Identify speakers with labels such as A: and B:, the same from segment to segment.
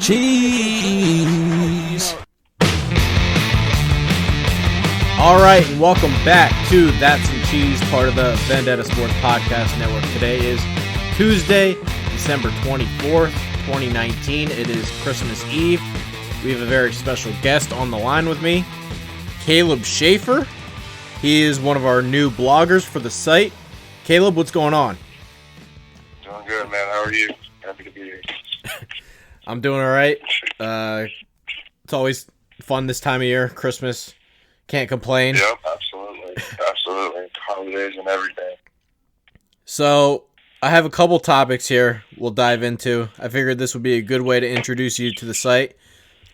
A: Cheese. All right, and welcome back to That's Some Cheese, part of the Vendetta Sports Podcast Network. Today is Tuesday, December 24th, 2019. It is Christmas Eve. We have a very special guest on the line with me, Caleb Shaffer. He is one of our new bloggers for the site. Caleb, what's going on?
B: Doing good, man. How are you? Happy to be here.
A: I'm doing all right. It's always fun this time of year, Christmas. Can't complain.
B: Yep, absolutely. Absolutely. Holidays and everything.
A: So, I have a couple topics here we'll dive into. I figured this would be a good way to introduce you to the site.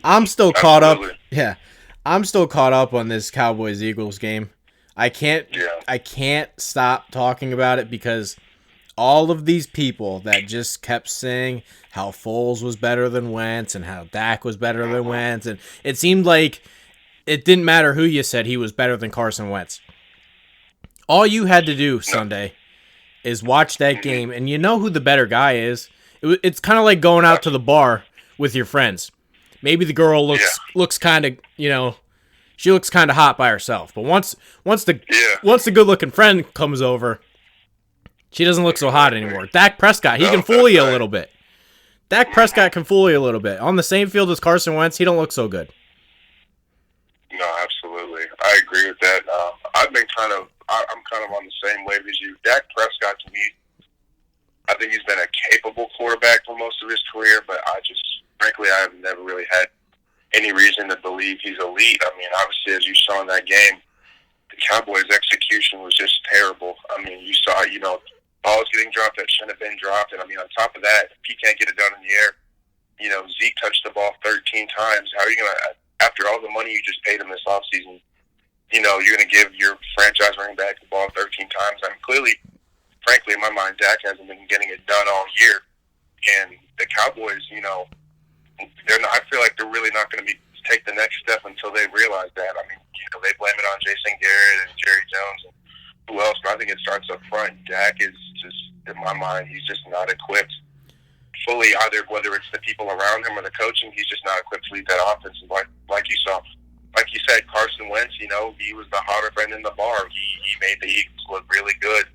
A: I'm still caught up. Yeah. I'm still caught up on this Cowboys Eagles game. I can't stop talking about it because all of these people that just kept saying how Foles was better than Wentz and how Dak was better than Wentz, and it seemed like it didn't matter who you said, he was better than Carson Wentz. All you had to do Sunday is watch that game, and you know who the better guy is. It's kind of like going out to the bar with your friends. Maybe the girl looks kind of, she looks kind of hot by herself. But once the good-looking friend comes over, she doesn't look so hot anymore. Dak Prescott, he can fool you a little bit. Dak Prescott can fool you a little bit. On the same field as Carson Wentz, he don't look so good.
B: No, absolutely. I agree with that. I'm kind of on the same wave as you. Dak Prescott, to me, I think he's been a capable quarterback for most of his career, but frankly, I have never really had any reason to believe he's elite. I mean, obviously, as you saw in that game, the Cowboys' execution was just terrible. I mean, you saw, balls getting dropped that shouldn't have been dropped, and I mean, on top of that, if he can't get it done in the air, Zeke touched the ball 13 times. How are you going to, after all the money you just paid him this offseason, you're going to give your franchise running back the ball 13 times? I mean, clearly, frankly, in my mind, Dak hasn't been getting it done all year, and the Cowboys, I feel like they're really not going to take the next step until they realize that. I mean, they blame it on Jason Garrett and Jerry Jones and who else, but I think it starts up front. Dak is just, in my mind, he's just not equipped fully, either whether it's the people around him or the coaching, he's just not equipped to lead that offense. And like you saw, like you said, Carson Wentz, he was the hotter friend in the bar. He made the Eagles look really good,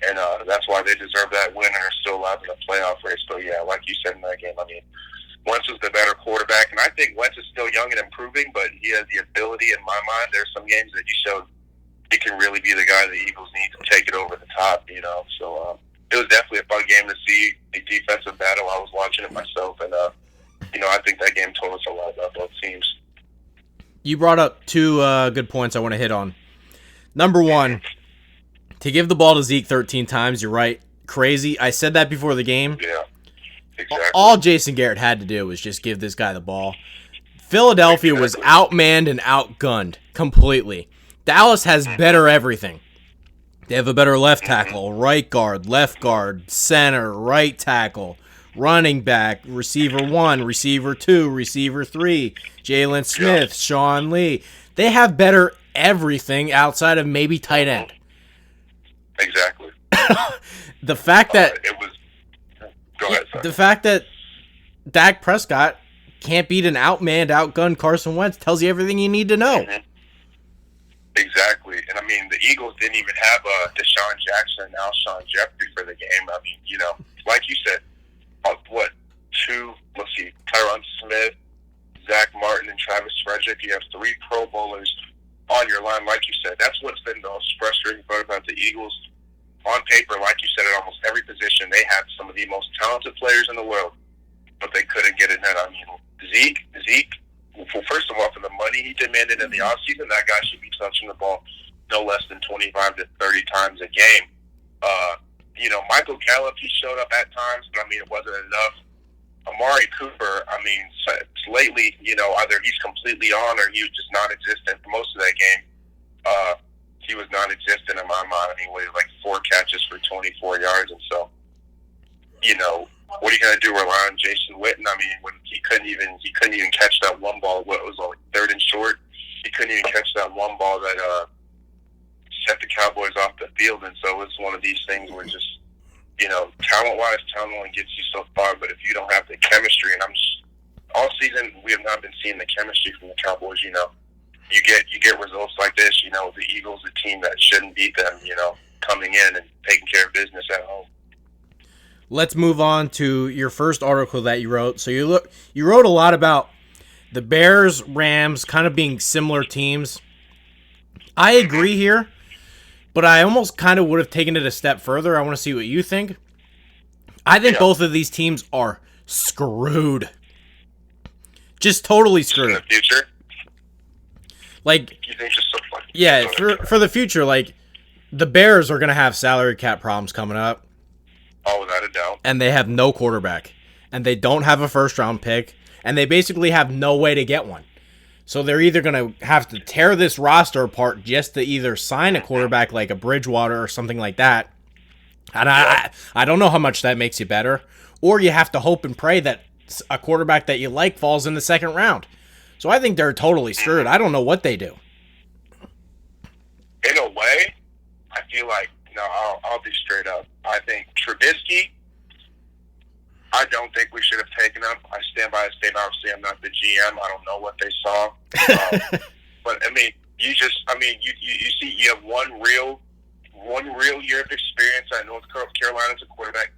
B: and that's why they deserve that win and are still alive in the playoff race. But yeah, like you said in that game, I mean, Wentz was the better quarterback, and I think Wentz is still young and improving, but he has the ability, in my mind. There's some games that he showed he can really be the guy the Eagles need to take it over the top, So it was definitely a fun game to see, a defensive battle. I was watching it myself, and, I think that game told us a lot about both teams.
A: You brought up two good points I want to hit on. Number one, to give the ball to Zeke 13 times, you're right, crazy. I said that before the game.
B: Yeah. Exactly.
A: All Jason Garrett had to do was just give this guy the ball. Philadelphia was outmanned and outgunned completely. Dallas has better everything. They have a better left tackle, right guard, left guard, center, right tackle, running back, receiver 1, receiver 2, receiver 3, Jalen Smith, Sean Lee. They have better everything outside of maybe tight end.
B: Exactly.
A: The fact that
B: Go ahead, sorry.
A: The fact that Dak Prescott can't beat an outmanned, outgunned Carson Wentz tells you everything you need to know.
B: Mm-hmm. Exactly. And, I mean, the Eagles didn't even have Deshaun Jackson and Alshon Jeffrey for the game. I mean, like you said, Tyron Smith, Zach Martin, and Travis Frederick. You have 3 Pro Bowlers on your line. Like you said, that's what's been the most frustrating part about the Eagles. On paper, like you said, at almost every position, they had some of the most talented players in the world, but they couldn't get it done. I mean, Zeke, well, first of all, for the money he demanded in the offseason, that guy should be touching the ball no less than 25 to 30 times a game. Michael Gallup, he showed up at times, but, I mean, it wasn't enough. Amari Cooper, I mean, lately, either he's completely on or he was just non-existent for most of that game. He was non-existent in my mind. I mean, he had 4 catches for 24 yards, and so, what are you going to do? Rely on Jason Witten? I mean, when he couldn't even catch that one ball. What was it, 3rd and short? He couldn't even catch that one ball that set the Cowboys off the field, and so it's one of these things where just, talent-wise, talent only gets you so far, but if you don't have the chemistry, and not been seeing the chemistry from the Cowboys. You get results like this. The Eagles, a team that shouldn't beat them. Coming in and taking care of business at home.
A: Let's move on to your first article that you wrote. So you wrote a lot about the Bears, Rams kind of being similar teams. I agree here, but I almost kind of would have taken it a step further. I want to see what you think. I think both of these teams are screwed. Just totally screwed.
B: In the future?
A: Like,
B: you think just so funny?
A: Yeah, for the future, like, the Bears are going to have salary cap problems coming up.
B: Oh, without a doubt.
A: And they have no quarterback. And they don't have a first-round pick. And they basically have no way to get one. So they're either going to have to tear this roster apart just to either sign a quarterback like a Bridgewater or something like that. And I don't know how much that makes you better. Or you have to hope and pray that a quarterback that you like falls in the second round. So I think they're totally screwed. I don't know what they do.
B: In a way, I feel like, I'll be straight up. I think Trubisky, I don't think we should have taken him. I stand by his statement. Obviously, I'm not the GM. I don't know what they saw. But, you see, you have one real year of experience at North Carolina as a quarterback.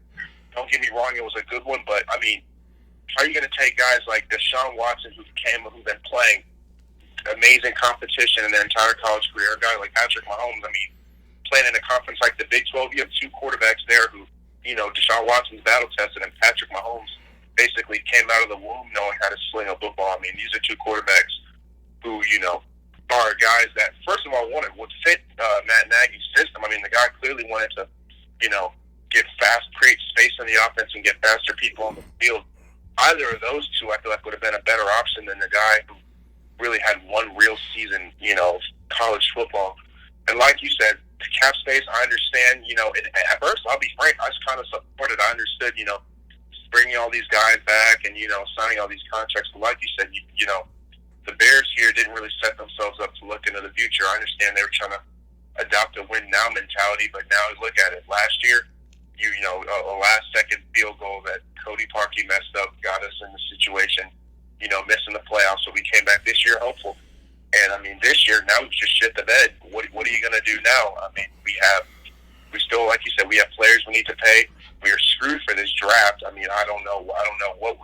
B: Don't get me wrong, it was a good one, but, how are you going to take guys like Deshaun Watson, who've been playing amazing competition in their entire college career, a guy like Patrick Mahomes, playing in a conference like the Big 12, you have two quarterbacks there who, Deshaun Watson's battle tested, and Patrick Mahomes basically came out of the womb knowing how to sling a football. These are two quarterbacks who, are guys that, first of all, would fit Matt Nagy's system. The guy clearly wanted to, get fast, create space in the offense, and get faster people on the field. Either of those two, I feel like, would have been a better option than the guy who really had one real season, of college football. And like you said, the cap space, I understand, at first, I'll be frank, I was kind of supported. I understood, bringing all these guys back and, signing all these contracts. But like you said, the Bears here didn't really set themselves up to look into the future. I understand they were trying to adopt a win-now mentality, but now look at it. Last year, a last-second field goal that Cody Parkey messed up got us in the situation, missing the playoffs. So we came back this year hopeful. And, this year, now we just shit the bed. What are you going to do now? We still, like you said, we have players we need to pay. We are screwed for this draft. I don't know what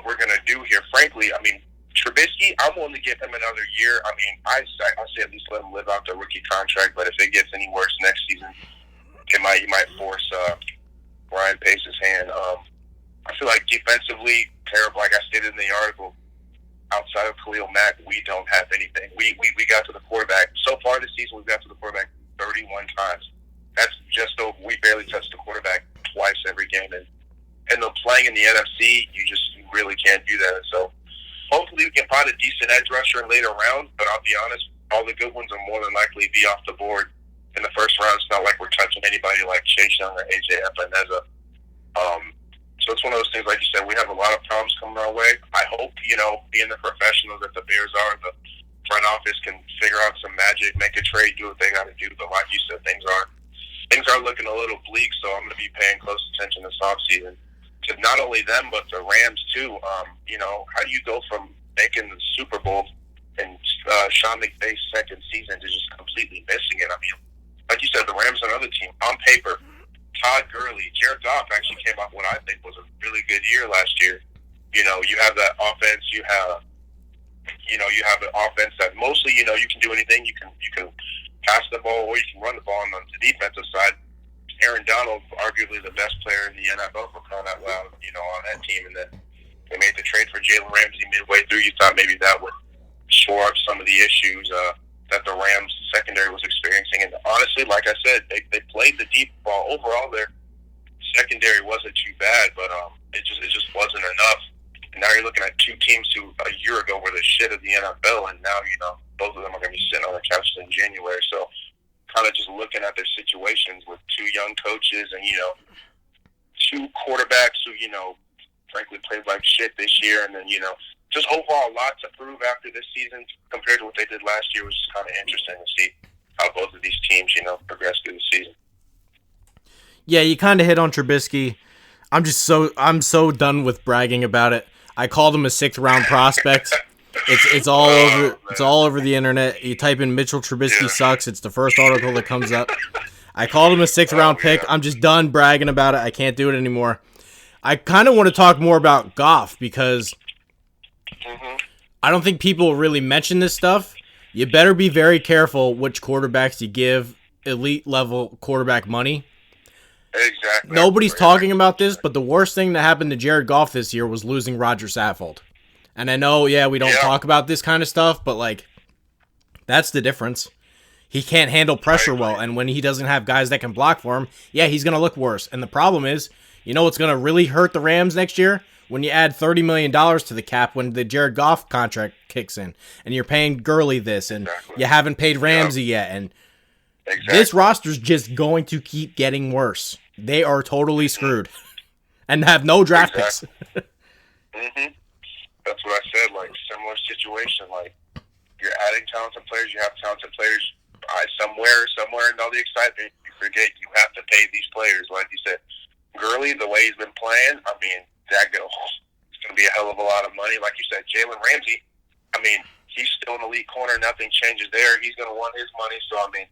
B: we're going to do here. Frankly, Trubisky, I'm willing to give him another year. I say at least let him live out the rookie contract. But if it gets any worse next season, he might force Ryan Pace's hand. I feel like defensively, terrible. Like I stated in the article, outside of Khalil Mack, we don't have anything. We got to the quarterback. So far this season, we've got to the quarterback 31 times. That's just over. We barely touched the quarterback twice every game. And they're playing in the NFC, you really can't do that. So hopefully we can find a decent edge rusher in later rounds, but I'll be honest, all the good ones will more than likely be off the board in the first round. It's not like we're touching anybody like Chase Young or AJ Epineza. So it's one of those things, like you said, we have a lot of problems coming our way. I hope, being the professionals that the Bears are, the front office can figure out some magic, make a trade, do what they got to do. But like you said, things are looking a little bleak, so I'm going to be paying close attention this offseason to not only them, but the Rams too. How do you go from making the Super Bowl and Sean McVay's second season to just completely missing it? Like you said, the Rams are another team. On paper, Todd Gurley, Jared Goff actually came off what I think was a really good year last year. You have that offense. You have an offense that mostly, you can do anything. You can pass the ball or you can run the ball on the defensive side. Aaron Donald, arguably the best player in the NFL for crying out loud, on that team. And then they made the trade for Jalen Ramsey midway through. You thought maybe that would shore up some of the issues that the Rams secondary was experiencing. And honestly, like I said, they played the deep ball. Overall, their secondary wasn't too bad, but it just wasn't enough. And now you're looking at two teams who a year ago were the shit of the NFL, and now, both of them are going to be sitting on the couch in January. So kind of just looking at their situations with two young coaches and, two quarterbacks who, frankly played like shit this year. And then, just overall a lot to prove after this season compared to what they did last year, which is kind of interesting to see how both of these teams, progress through the season.
A: Yeah, you kind of hit on Trubisky. I'm so done with bragging about it. I called him a 6th-round prospect. It's all over.
B: Man.
A: It's all over the internet. You type in Mitchell Trubisky sucks. It's the first article that comes up. I called him a 6th-round pick. I'm just done bragging about it. I can't do it anymore. I kind of want to talk more about Goff because I don't think people really mention this stuff. You better be very careful which quarterbacks you give elite-level quarterback money.
B: Exactly.
A: Nobody's talking about this, but the worst thing that happened to Jared Goff this year was losing Roger Saffold. And I know, we don't talk about this kind of stuff, but, like, that's the difference. He can't handle pressure well, and when he doesn't have guys that can block for him, he's going to look worse. And the problem is, you know what's going to really hurt the Rams next year? When you add $30 million to the cap when the Jared Goff contract kicks in, and you're paying Gurley this, and you haven't paid Ramsey yet, and this roster's just going to keep getting worse. They are totally screwed and have no draft picks.
B: That's what I said, like, similar situation. Like, you're adding talented players, you have talented players. Somewhere in all the excitement, you forget you have to pay these players. Like you said, Gurley, the way he's been playing, I mean, it's going to be a hell of a lot of money. Like you said, Jalen Ramsey, I mean, he's still an elite corner. Nothing changes there. He's going to want his money. So, I mean,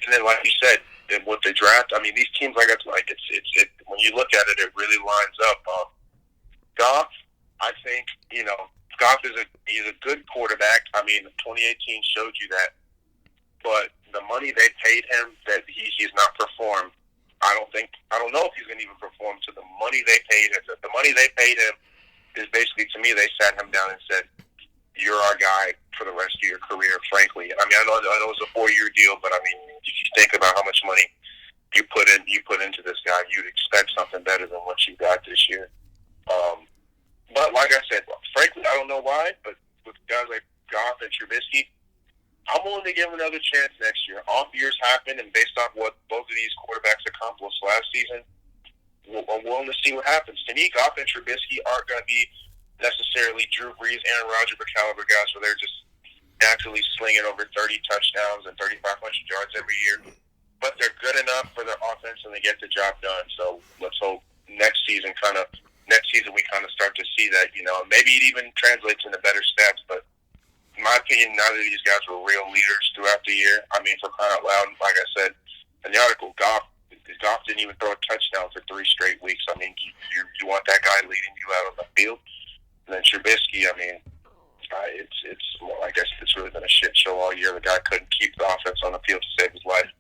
B: and then, like you said, with the draft, I mean, these teams, like it's when you look at it, it really lines up. Goff, I think, Goff he's a good quarterback. I mean, 2018 showed you that. But the money they paid him, that he's not performed. I don't know if he's going to even perform to the money they paid him. The money they paid him is basically, to me, they sat him down and said, "You're our guy for the rest of your career." Frankly, I mean, I know it's a 4-year deal, but I mean, if you think about how much money you put into this guy, you'd expect something better than what you got this year. But like I said, frankly, I don't know why, but with guys like Goff and Trubisky, I'm willing to give him another chance next year. Off years happen, and based on what both of these quarterbacks accomplished last season, I'm willing to see what happens. To me, Goff and Trubisky aren't going to be necessarily Drew Brees, Aaron Rodgers caliber guys where they're just naturally slinging over 30 touchdowns and 3,500 yards every year. But they're good enough for their offense, and they get the job done. So let's hope next season we kind of start to see that, maybe it even translates into better stats. But in my opinion, none of these guys were real leaders throughout the year. I mean, for crying out loud, like I said in the article, Goff didn't even throw a touchdown for 3 straight weeks. I mean, you want that guy leading you out on the field. And then Trubisky, I mean, like I said, it's really been a shit show all year. The guy couldn't keep the offense on the field to save his life.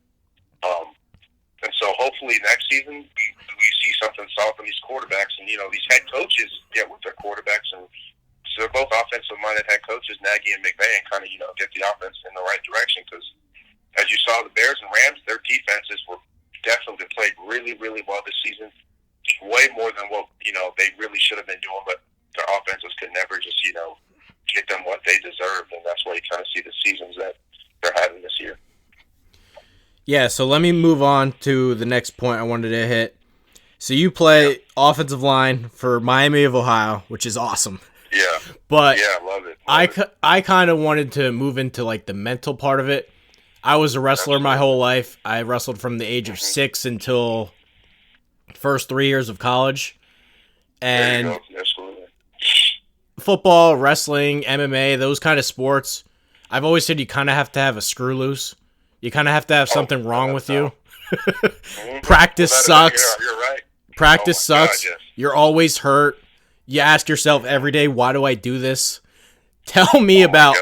B: And so hopefully next season we see something solid from these quarterbacks, and these head coaches get with their quarterbacks, and so they're both offensive-minded head coaches, Nagy and McVay, and kind of get the offense in the right direction. Because as you saw, the Bears and Rams, their defenses were definitely played really, really well this season, way more than what they really should have been doing, but their offenses could never just get them what they deserved, and that's why you kind of see the seasons that they're having this year.
A: Yeah, so let me move on to the next point I wanted to hit. So you play offensive line for Miami of Ohio, which is awesome.
B: Yeah.
A: But
B: yeah, love it.
A: I kind of wanted to move into like the mental part of it. I was a wrestler my whole life. I wrestled from the age of 6 until first 3 years of college. And football, wrestling, MMA, those kind of sports, I've always said you kind of have to have a screw loose. You kind of have to have something wrong with you. Practice sucks.
B: You're right.
A: Practice sucks.
B: God, yes.
A: You're always hurt. You ask yourself every day, why do I do this? Tell me about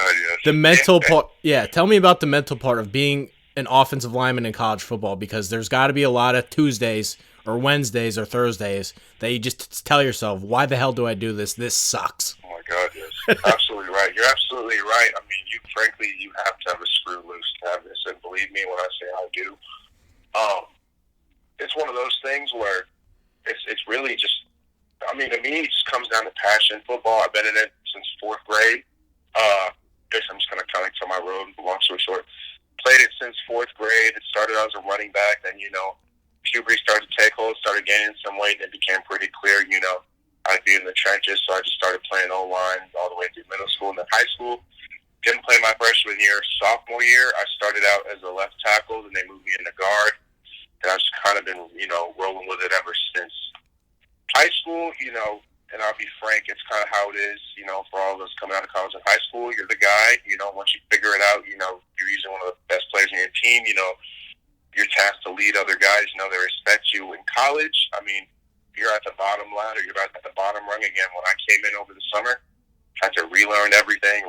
A: the mental part. Yeah, tell me about the mental part of being an offensive lineman in college football, because there's got to be a lot of Tuesdays or Wednesdays or Thursdays that you just tell yourself, why the hell do I do this? This sucks.
B: Oh, my God, yes. Absolutely right. You're absolutely right. I mean, frankly, you have to have a screw loose to have this, and believe me when I say I do. It's one of those things where it's really just, I mean, to me, it just comes down to passion. Football, I've been in it since 4th grade. I guess I'm just going to kind of tell my road, long story short. Played it since 4th grade. It started as a running back. Then, puberty started to take hold, started gaining some weight, and it became pretty clear, I'd be in the trenches. So I just started playing O-line all the way through middle school. And then high school, didn't play my freshman year. Sophomore year, I started out as a left tackle, and they moved me into guard. And I've just kind of been, rolling with it ever since. High school, and I'll be frank, it's kind of how it is, for all of us coming out of college and high school. You're the guy, once you figure it out, you're usually one of the best players in your team, you're tasked to lead other guys, they respect you. In college, I mean, you're at the bottom ladder, you're at the bottom rung again. When I came in over the summer, I had to relearn everything,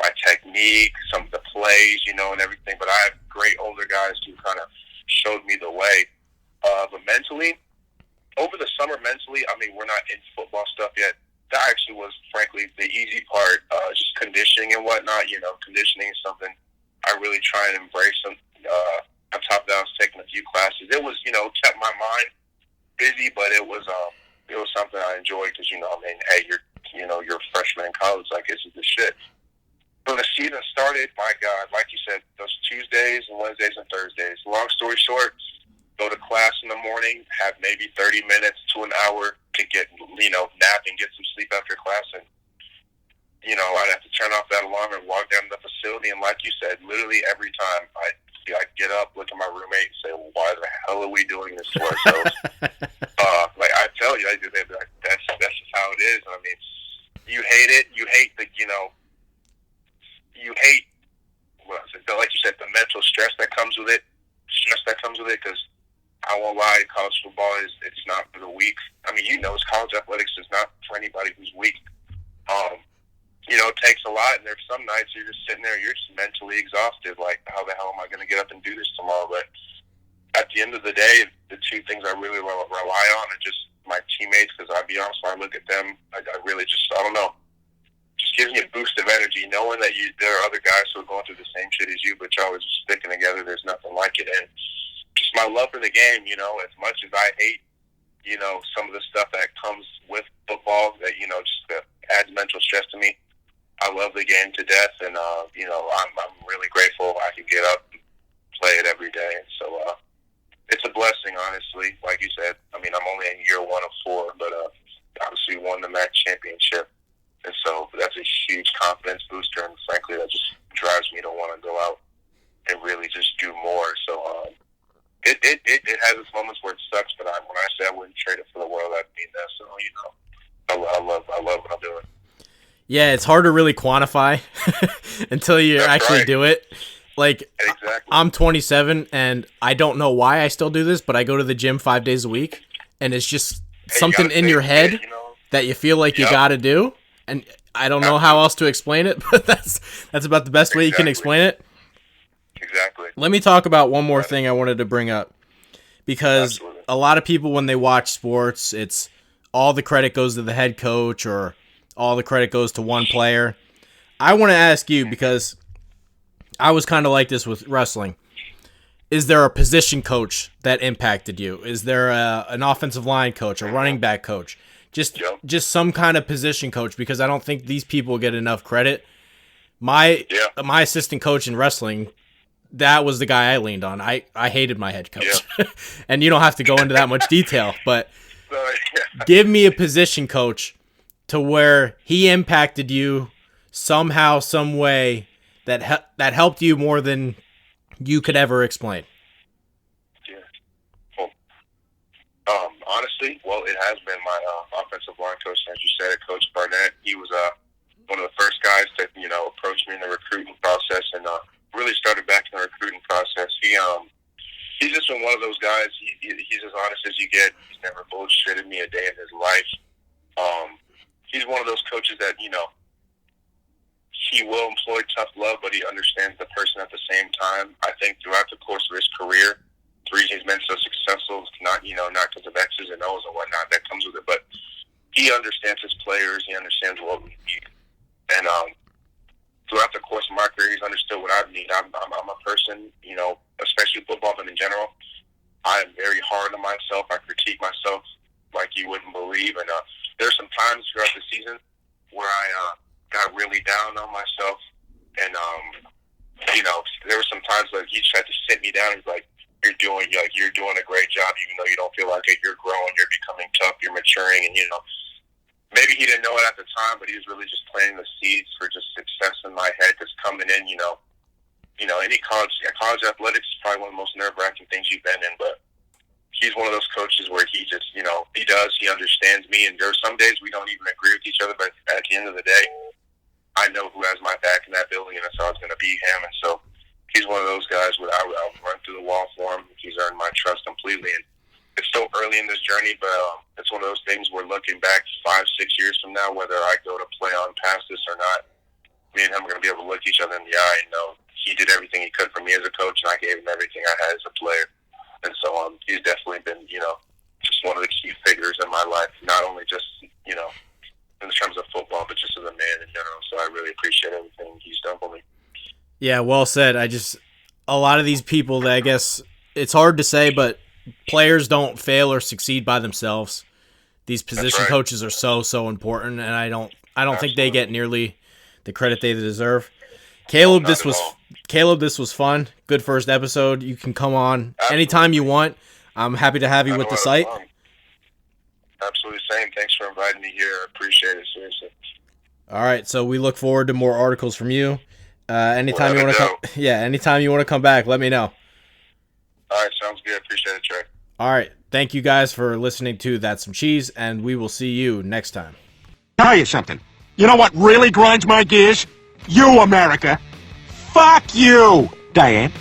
B: my technique, some of the plays, and everything. But I have great older guys who kind of showed me the way. But mentally, over the summer, I mean, we're not in football stuff yet. That actually was, frankly, the easy part, just conditioning and whatnot. Conditioning is something I really try and embrace. On top of that, I was taking a few classes. It was, kept my mind busy, but it was something I enjoyed because, hey, you're a freshman in college. Like, this is the shit. So the season started, my God, like you said, those Tuesdays and Wednesdays and Thursdays. Long story short, go to class in the morning, have maybe 30 minutes to an hour to get, nap and get some sleep after class. And, I'd have to turn off that alarm and walk down to the facility. And like you said, literally every time I'd get up, look at my roommate and say, well, why the hell are we doing this to ourselves? I tell you, that's just how it is. I mean, you hate it. You hate the, you hate, like you said, the mental stress that comes with it. Because I won't lie, college football it's not for the weak. I mean, it's college athletics is not for anybody who's weak. It takes a lot, and there's some nights you're just sitting there, you're just mentally exhausted. Like, how the hell am I going to get up and do this tomorrow? But at the end of the day, the two things I really rely on are just my teammates. Because I'll be honest, when I look at them, I really just, I don't know. Just gives me a boost of energy, knowing that there are other guys who are going through the same shit as you, but y'all are just sticking together. There's nothing like it. And just my love for the game, as much as I hate, some of the stuff that comes with football that, just that adds mental stress to me, I love the game to death. And, I'm really grateful I can get up and play it every day. And so, it's a blessing, honestly. Like you said, I mean, I'm only in year 1 of 4, but, obviously won the MAC championship. And so that's a huge confidence booster, and frankly, that just drives me to want to go out and really just do more. So it has its moments where it sucks, but when I say I wouldn't trade it for the world, I mean that. So I love what I'm doing.
A: Yeah, it's hard to really quantify until you actually do it. Like, exactly. I'm 27, and I don't know why I still do this, but I go to the gym 5 days a week, and it's just something in your head that you feel like you got to do. And I don't know how else to explain it, but that's about the best way you can explain it.
B: Exactly.
A: Let me talk about one more thing I wanted to bring up. Because a lot of people, when they watch sports, it's all the credit goes to the head coach or all the credit goes to one player. I want to ask you, because I was kind of like this with wrestling. Is there a position coach that impacted you? Is there an offensive line coach, a running back coach? Just some kind of position coach, because I don't think these people get enough credit. My assistant coach in wrestling, that was the guy I leaned on. I hated my head coach. And you don't have to go into that much detail, but give me a position coach to where he impacted you somehow, some way that helped you more than you could ever explain.
B: Honestly, it has been my offensive line coach, as you said, Coach Barnett. He was one of the first guys that approached me in the recruiting process, and really started back in the recruiting process. He's just been one of those guys. He's as honest as you get. He's never bullshitted me a day in his life. He's one of those coaches that he will employ tough love, but he understands the person at the same time. I think throughout the course of his career, the reason he's been so successful is not because of X's and O's and whatnot that comes with it, but he understands his players. He understands what we need, and throughout the course of my career, he's understood what I need. I'm a person, especially football, but in general, I am very hard on myself. I critique myself like you wouldn't believe, and there's some times throughout the season where I got really down on myself, and there were some times like he just had to sit me down. He's like, you're doing a great job, even though you don't feel like it. You're growing, you're becoming tough, you're maturing, and maybe he didn't know it at the time, but he was really just planting the seeds for just success in my head. Just coming in, any college athletics is probably one of the most nerve-wracking things you've been in, but he's one of those coaches where he just, he understands me, and there's some days we don't even agree with each other, but at the end of the day, I know who has my back in that building, and it's always going to be him. And so he's one of those guys where I'll run through the wall for him. He's earned my trust completely. And it's still early in this journey, but it's one of those things where looking back 5-6 years from now, whether I go to play on past this or not, me and him are going to be able to look each other in the eye and know he did everything he could for me as a coach, and I gave him everything I had as a player. And so he's definitely been, just one of the key figures in my life, not only just, in terms of football, but just as a man in general. So I really appreciate everything he's done for me.
A: Yeah, well said. A lot of these people that I guess it's hard to say, but players don't fail or succeed by themselves. These position coaches are so important, and I don't think they get nearly the credit they deserve. Caleb, this was fun. Good first episode. You can come on anytime you want. I'm happy to have you with the site.
B: Absolutely same. Thanks for inviting me here. I appreciate it, seriously.
A: All right, so we look forward to more articles from you. Anytime you want to come back, let me know.
B: All right, sounds good. Appreciate it, Trey.
A: All right, thank you guys for listening to That's Some Cheese, and we will see you next time.
C: Tell you something. You know what really grinds my gears? You, America. Fuck you, Diane.